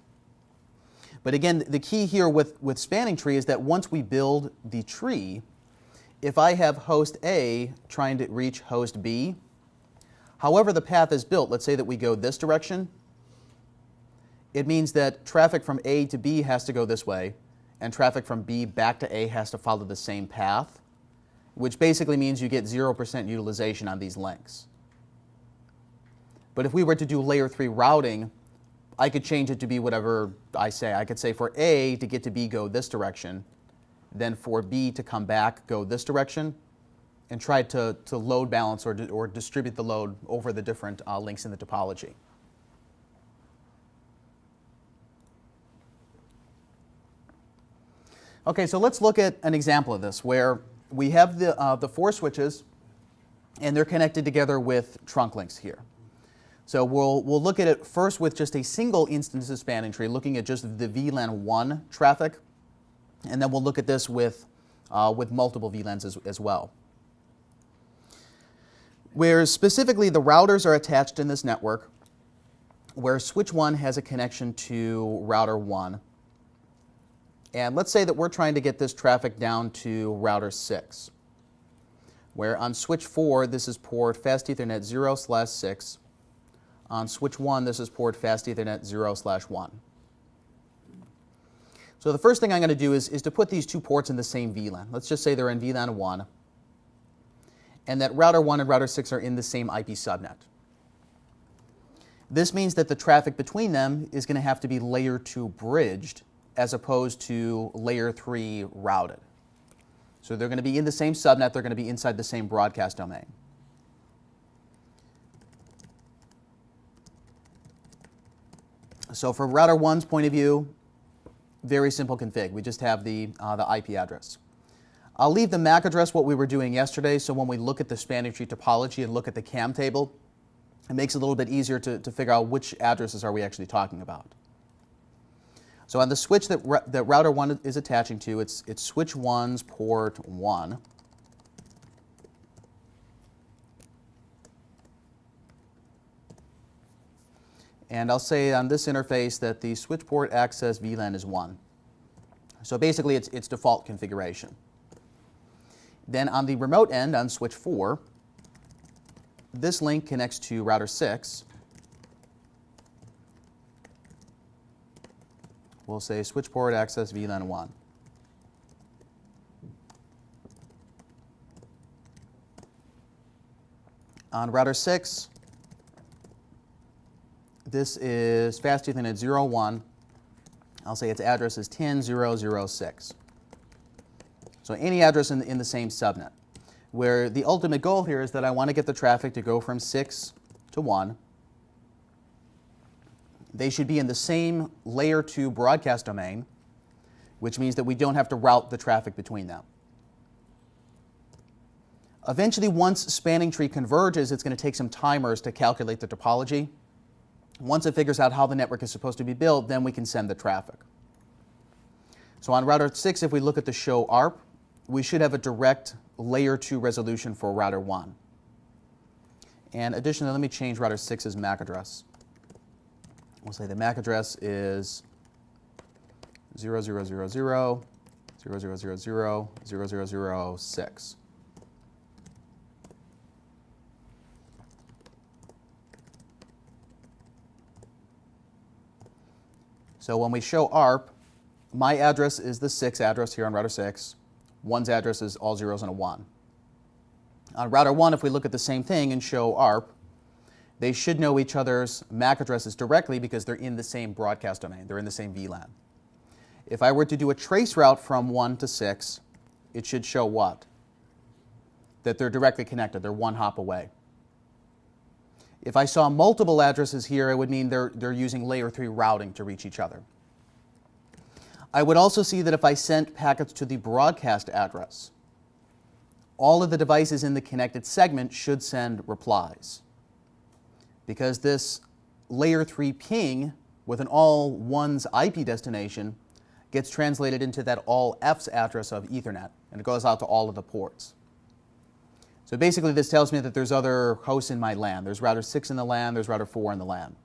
But again, the key here with spanning tree is that once we build the tree, if I have host A trying to reach host B, however the path is built, let's say that we go this direction, it means that traffic from A to B has to go this way, and traffic from B back to A has to follow the same path, which basically means you get 0% utilization on these links. But if we were to do layer 3 routing, I could change it to be whatever I say. I could say for A to get to B, go this direction, then for B to come back, go this direction, and try to load balance or distribute the load over the different links in the topology. Okay, so let's look at an example of this where we have the 4 switches and they're connected together with trunk links here. So we'll look at it first with just a single instance of spanning tree, looking at just the VLAN 1 traffic, and then we'll look at this with multiple VLANs as well. Where specifically the routers are attached in this network, where switch 1 has a connection to router 1. And let's say that we're trying to get this traffic down to router 6, where on switch 4, this is port fast Ethernet 0/6. On switch 1, this is port fast Ethernet 0/1. So the first thing I'm going to do is to put these 2 ports in the same VLAN. Let's just say they're in VLAN 1, and that router 1 and router 6 are in the same IP subnet. This means that the traffic between them is going to have to be layer 2 bridged as opposed to layer 3 routed. So they're going to be in the same subnet, they're going to be inside the same broadcast domain. So from router 1's point of view, very simple config. We just have the IP address. I'll leave the MAC address what we were doing yesterday, so when we look at the spanning tree topology and look at the CAM table, it makes it a little bit easier to figure out which addresses are we actually talking about. So on the switch that router 1 is attaching to, it's switch 1's port 1. And I'll say on this interface that the switch port access VLAN is 1. So basically it's default configuration. Then on the remote end on switch 4, this link connects to router 6. We'll say switch port access VLAN 1. On router 6, this is fast Ethernet 0/1. I'll say its address is 10.0.0.6. So any address in the same subnet, where the ultimate goal here is that I want to get the traffic to go from 6 to 1. They should be in the same layer 2 broadcast domain, which means that we don't have to route the traffic between them. Eventually, once spanning tree converges, it's going to take some timers to calculate the topology. Once it figures out how the network is supposed to be built, then we can send the traffic. So on router 6, if we look at the show ARP, we should have a direct layer 2 resolution for router 1. And additionally, let me change router 6's MAC address. We'll say the MAC address is 0000/0000/0006. So when we show ARP, my address is the 6 address here on router 6. 1's address is all 0s and a 1. On router 1, if we look at the same thing and show ARP, they should know each other's MAC addresses directly because they're in the same broadcast domain. They're in the same VLAN. If I were to do a trace route from 1 to 6, it should show what? That they're directly connected. They're 1 hop away. If I saw multiple addresses here, it would mean they're using layer 3 routing to reach each other. I would also see that if I sent packets to the broadcast address, all of the devices in the connected segment should send replies. Because this layer 3 ping with an all 1's IP destination gets translated into that all F's address of Ethernet, and it goes out to all of the ports. So basically this tells me that there's other hosts in my LAN. There's router 6 in the LAN, there's router 4 in the LAN.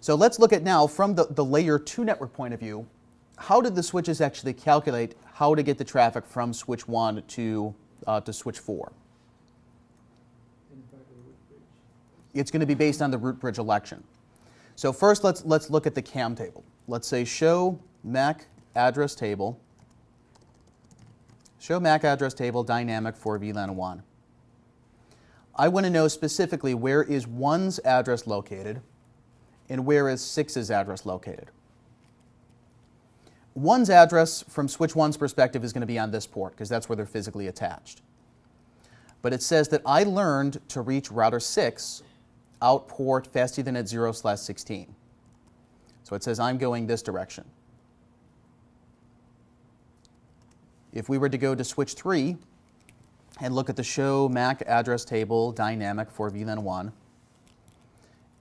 So let's look at now, from the layer 2 network point of view, how did the switches actually calculate how to get the traffic from switch 1 to switch 4. It's going to be based on the root bridge election. So first, let's look at the CAM table. Let's say show MAC address table. Show MAC address table dynamic for VLAN 1. I want to know specifically where is 1's address located and where is 6's address located. 1's address from switch 1's perspective is going to be on this port because that's where they're physically attached. But it says that I learned to reach router 6 out port fast Ethernet 0/16. So it says I'm going this direction. If we were to go to switch 3 and look at the show MAC address table dynamic for VLAN 1,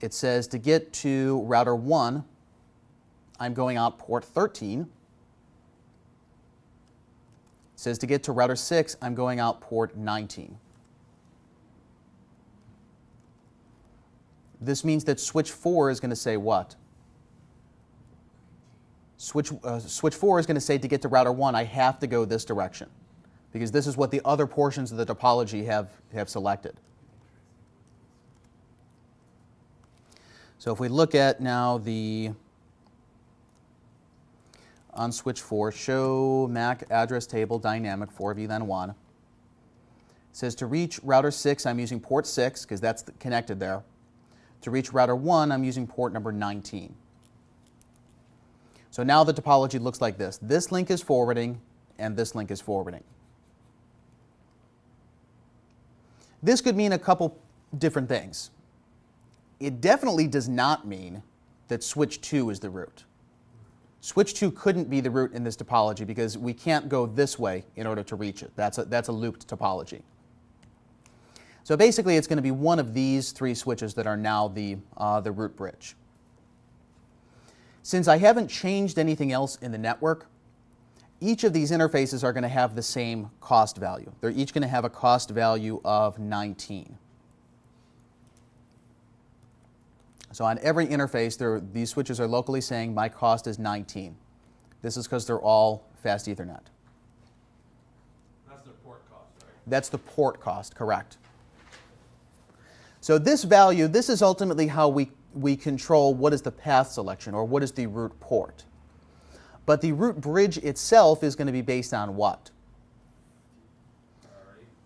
it says to get to router 1, I'm going out port 13. It says to get to router 6, I'm going out port 19. This means that switch 4 is going to say what? Switch 4 is going to say to get to router 1, I have to go this direction because this is what the other portions of the topology have selected. So if we look at now on switch 4, show MAC address table dynamic for VLAN 1. It says to reach router 6, I'm using port 6 because that's connected there. To reach router 1, I'm using port number 19. So now the topology looks like this. This link is forwarding, and this link is forwarding. This could mean a couple different things. It definitely does not mean that switch 2 is the root. Switch 2 couldn't be the root in this topology because we can't go this way in order to reach it. That's a looped topology. So basically, it's going to be one of these 3 switches that are now the root bridge. Since I haven't changed anything else in the network, each of these interfaces are going to have the same cost value. They're each going to have a cost value of 19. So on every interface, these switches are locally saying my cost is 19. This is because they're all fast Ethernet. That's the port cost, right? That's the port cost, correct. So this value, this is ultimately how we control what is the path selection or what is the root port. But the root bridge itself is going to be based on what?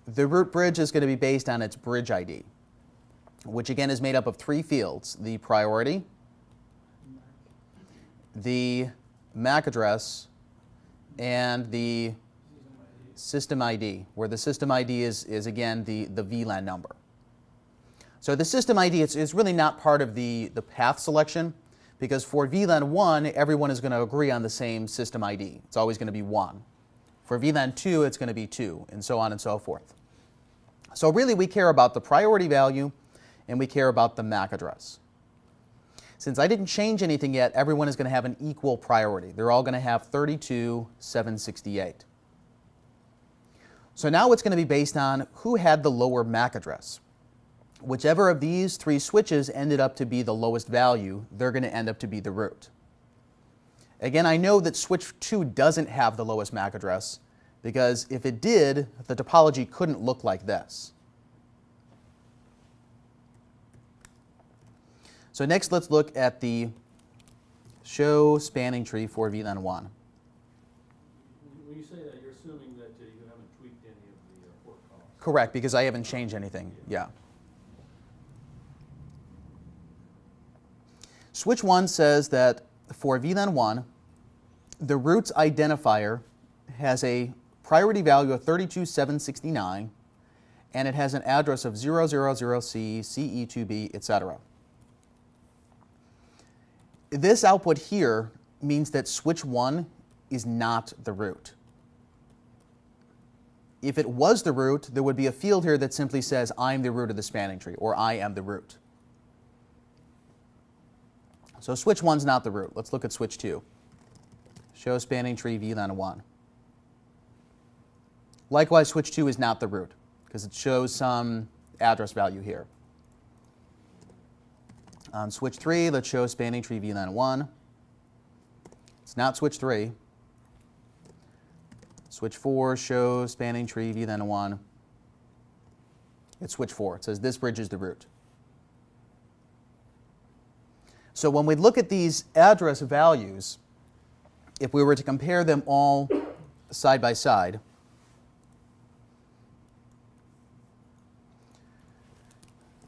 The root bridge is going to be based on its bridge ID, which again is made up of 3 fields: the priority, the MAC address, and the system ID, where the system ID is again the VLAN number. So the system ID is really not part of the path selection because for VLAN 1, everyone is going to agree on the same system ID. It's always going to be 1. For VLAN 2, it's going to be 2, and so on and so forth. So really, we care about the priority value, and we care about the MAC address. Since I didn't change anything yet, everyone is going to have an equal priority. They're all going to have 32,768. So now it's going to be based on who had the lower MAC address. Whichever of these 3 switches ended up to be the lowest value, they're going to end up to be the root. Again, I know that switch 2 doesn't have the lowest MAC address because if it did, the topology couldn't look like this. So next, let's look at the show spanning tree for VLAN 1. When you say that, you're assuming that you haven't tweaked any of the port costs. Correct, because I haven't changed anything. Yeah. Switch 1 says that for VLAN 1, the root's identifier has a priority value of 32,769, and it has an address of 000C, CE2B, etc. This output here means that switch 1 is not the root. If it was the root, there would be a field here that simply says, I'm the root of the spanning tree, or I am the root. So switch 1's not the root. Let's look at switch 2. Show spanning tree VLAN 1. Likewise, switch 2 is not the root because it shows some address value here. On switch 3, let's show spanning tree VLAN 1. It's not switch 3. Switch 4 shows spanning tree v then 1. It's switch 4. It says this bridge is the root. So when we look at these address values, if we were to compare them all side by side,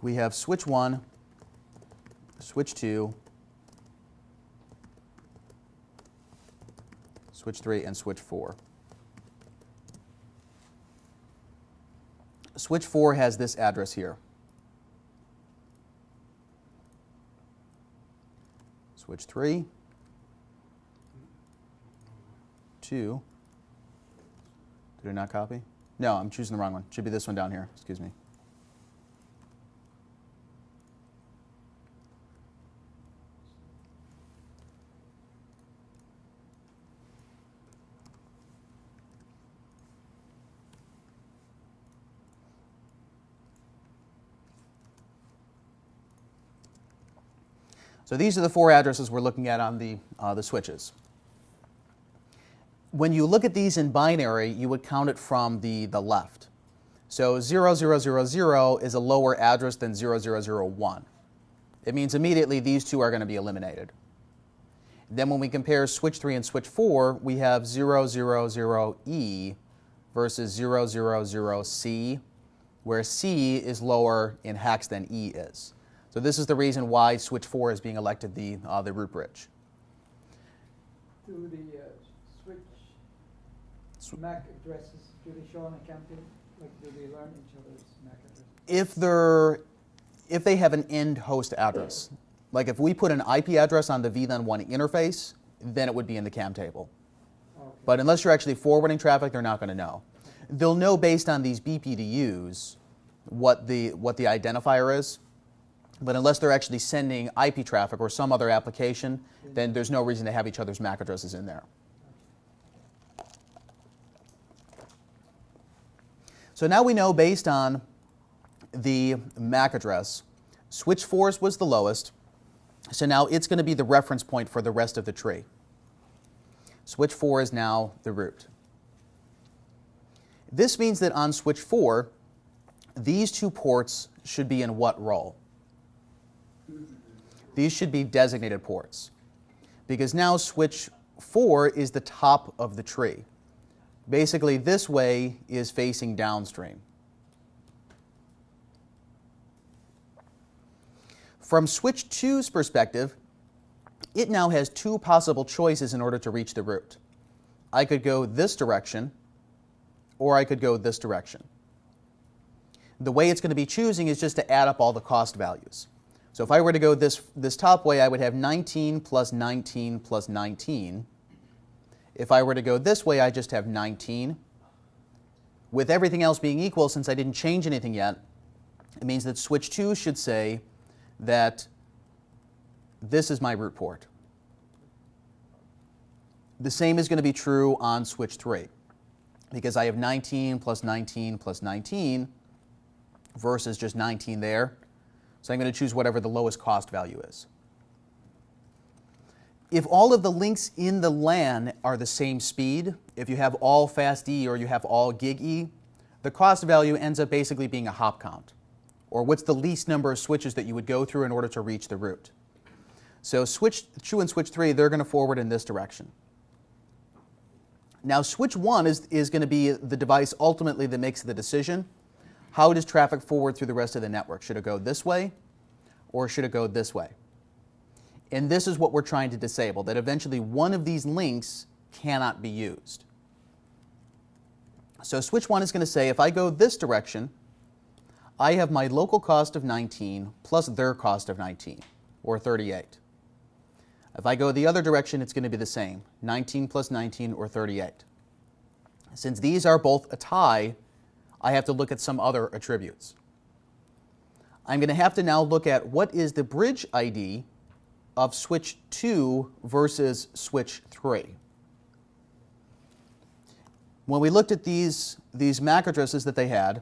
we have switch 1, switch 2, switch 3, and switch 4. Switch 4 has this address here. Switch 3, 2. Did I not copy? No, I'm choosing the wrong one. Should be this one down here. Excuse me. So these are the 4 addresses we're looking at on the switches. When you look at these in binary, you would count it from the left. So 0000 is a lower address than 0001. It means immediately these two are going to be eliminated. Then when we compare switch 3 and switch 4, we have 000E versus 000C, where C is lower in hex than E is. So this is the reason why switch 4 is being elected the root bridge. Do the switch MAC addresses, do they show on a campaign? Like, do they learn each other's MAC addresses? If they have an end host address, like if we put an IP address on the VLAN1 interface, then it would be in the CAM table. Okay. But unless you're actually forwarding traffic, they're not going to know. They'll know based on these BPDUs what the identifier is. But unless they're actually sending IP traffic or some other application, then there's no reason to have each other's MAC addresses in there. So now we know based on the MAC address, switch 4's was the lowest. So now it's going to be the reference point for the rest of the tree. Switch 4 is now the root. This means that on switch 4, these 2 ports should be in what role? These should be designated ports, because now switch 4 is the top of the tree. Basically, this way is facing downstream. From switch 2's perspective, it now has 2 possible choices in order to reach the root. I could go this direction, or I could go this direction. The way it's going to be choosing is just to add up all the cost values. So if I were to go this top way, I would have 19 plus 19 plus 19. If I were to go this way, I just have 19. With everything else being equal, since I didn't change anything yet, it means that switch 2 should say that this is my root port. The same is going to be true on switch 3, because I have 19 plus 19 plus 19 versus just 19 there. So I'm going to choose whatever the lowest cost value is. If all of the links in the LAN are the same speed, if you have all fast E or you have all gig E, the cost value ends up basically being a hop count, or what's the least number of switches that you would go through in order to reach the root. So switch 2 and switch 3, they're going to forward in this direction. Now switch 1 is going to be the device ultimately that makes the decision. How does traffic forward through the rest of the network? Should it go this way, or should it go this way? And this is what we're trying to disable, that eventually one of these links cannot be used. So switch 1 is going to say, if I go this direction, I have my local cost of 19 plus their cost of 19, or 38. If I go the other direction, it's going to be the same, 19 plus 19, or 38. Since these are both a tie, I have to look at some other attributes. I'm going to have to now look at what is the bridge ID of switch 2 versus switch 3. When we looked at these MAC addresses that they had,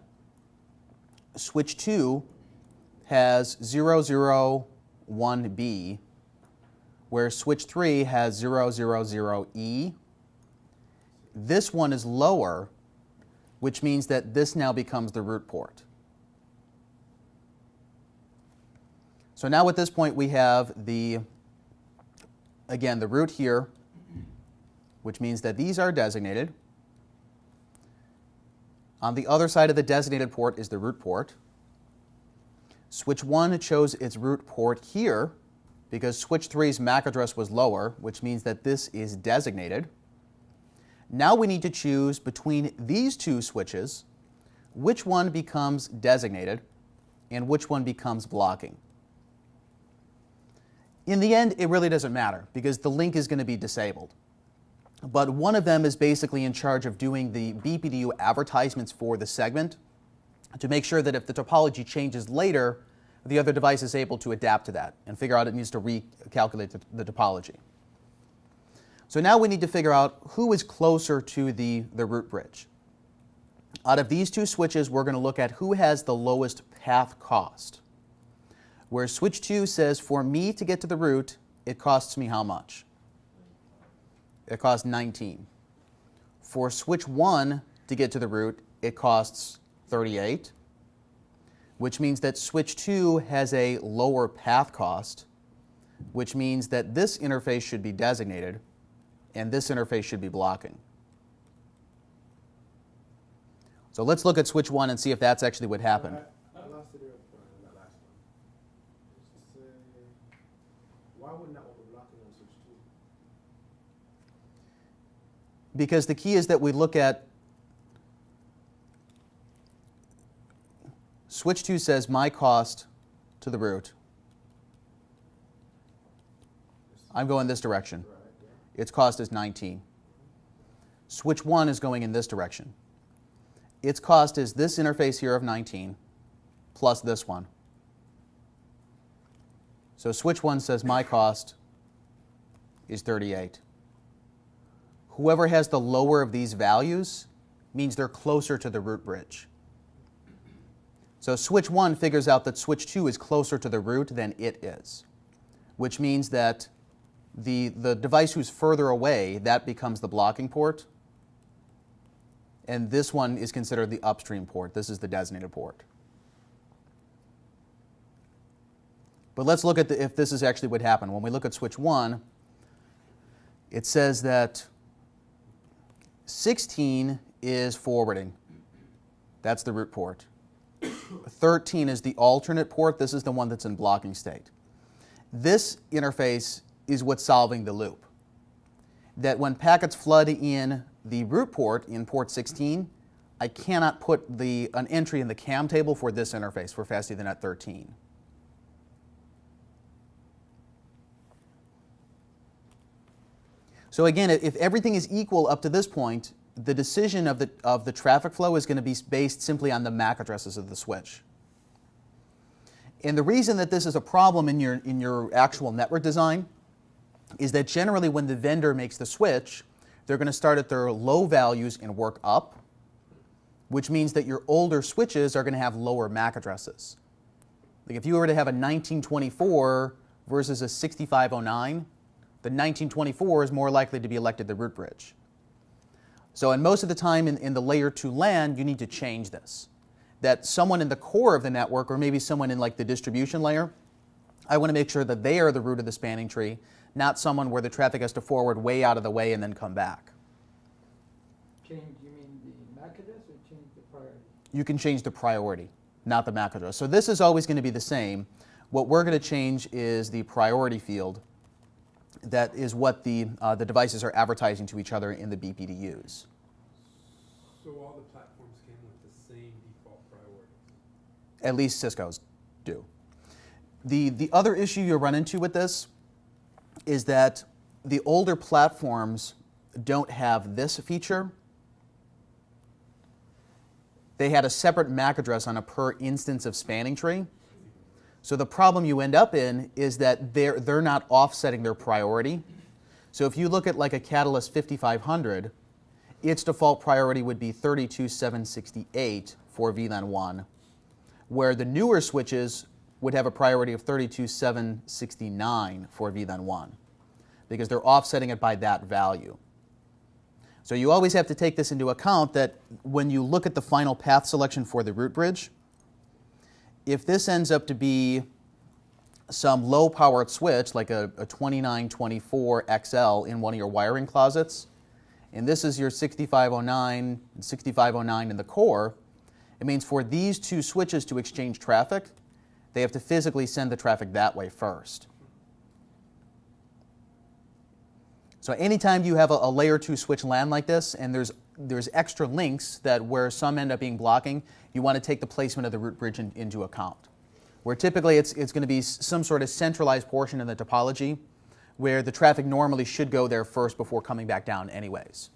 switch 2 has 001B, where switch 3 has 000E. this one is lower, which means that this now becomes the root port. So now at this point we have again, the root here, which means that these are designated. On the other side of the designated port is the root port. Switch 1 chose its root port here because switch 3's MAC address was lower, which means that this is designated. Now we need to choose between these two switches which one becomes designated and which one becomes blocking. In the end, it really doesn't matter because the link is going to be disabled. But one of them is basically in charge of doing the BPDU advertisements for the segment to make sure that if the topology changes later, the other device is able to adapt to that and figure out it needs to recalculate the topology. So now we need to figure out who is closer to the root bridge. Out of these two switches, we're going to look at who has the lowest path cost. Where switch 2 says, for me to get to the root, it costs me how much? It costs 19. For switch 1 to get to the root, it costs 38, which means that switch 2 has a lower path cost, which means that this interface should be designated and this interface should be blocking. So let's look at switch 1 and see if that's actually what happened. I lost it on that last one. Why wouldn't that one be blocking on switch 2? Because the key is that we look at switch 2 says my cost to the root. I'm going this direction. Its cost is 19. Switch 1 is going in this direction. Its cost is this interface here of 19 plus this one. So switch 1 says my cost is 38. Whoever has the lower of these values means they're closer to the root bridge. So switch 1 figures out that switch 2 is closer to the root than it is, which means that the device who's further away, that becomes the blocking port. And this one is considered the upstream port. This is the designated port. But let's look at if this is actually what happened. When we look at switch 1, it says that 16 is forwarding. That's the root port. 13 is the alternate port. This is the one that's in blocking state. This interface is what's solving the loop. That when packets flood in the root port in port 16, I cannot put an entry in the CAM table for this interface for Fast Ethernet 13. So again, if everything is equal up to this point, the decision of the traffic flow is going to be based simply on the MAC addresses of the switch. And the reason that this is a problem in your actual network design is that generally when the vendor makes the switch, they're going to start at their low values and work up, which means that your older switches are going to have lower MAC addresses. Like if you were to have a 1924 versus a 6509, the 1924 is more likely to be elected the root bridge. So and most of the time in the layer 2 LAN, you need to change this. That someone in the core of the network, or maybe someone in like the distribution layer, I want to make sure that they are the root of the spanning tree, not someone where the traffic has to forward way out of the way and then come back. Change, you mean the MAC address or change the priority? You can change the priority, not the MAC address. So this is always going to be the same. What we're going to change is the priority field. That is what the devices are advertising to each other in the BPDUs. So all the platforms came with the same default priorities? At least Cisco's do. The other issue you'll run into with this is that the older platforms don't have this feature. They had a separate MAC address on a per instance of spanning tree. So the problem you end up in is that they're not offsetting their priority. So if you look at like a Catalyst 5500, its default priority would be 32768 for VLAN 1, where the newer switches would have a priority of 32769 for VLAN 1, because they're offsetting it by that value. So you always have to take this into account that when you look at the final path selection for the root bridge, if this ends up to be some low-powered switch, like a 2924 XL in one of your wiring closets, and this is your 6509 and 6509 in the core, it means for these two switches to exchange traffic, they have to physically send the traffic that way first. So anytime you have a layer 2 switch LAN like this, and there's extra links that where some end up being blocking, you want to take the placement of the root bridge into account. Where typically it's going to be some sort of centralized portion in the topology where the traffic normally should go there first before coming back down anyways.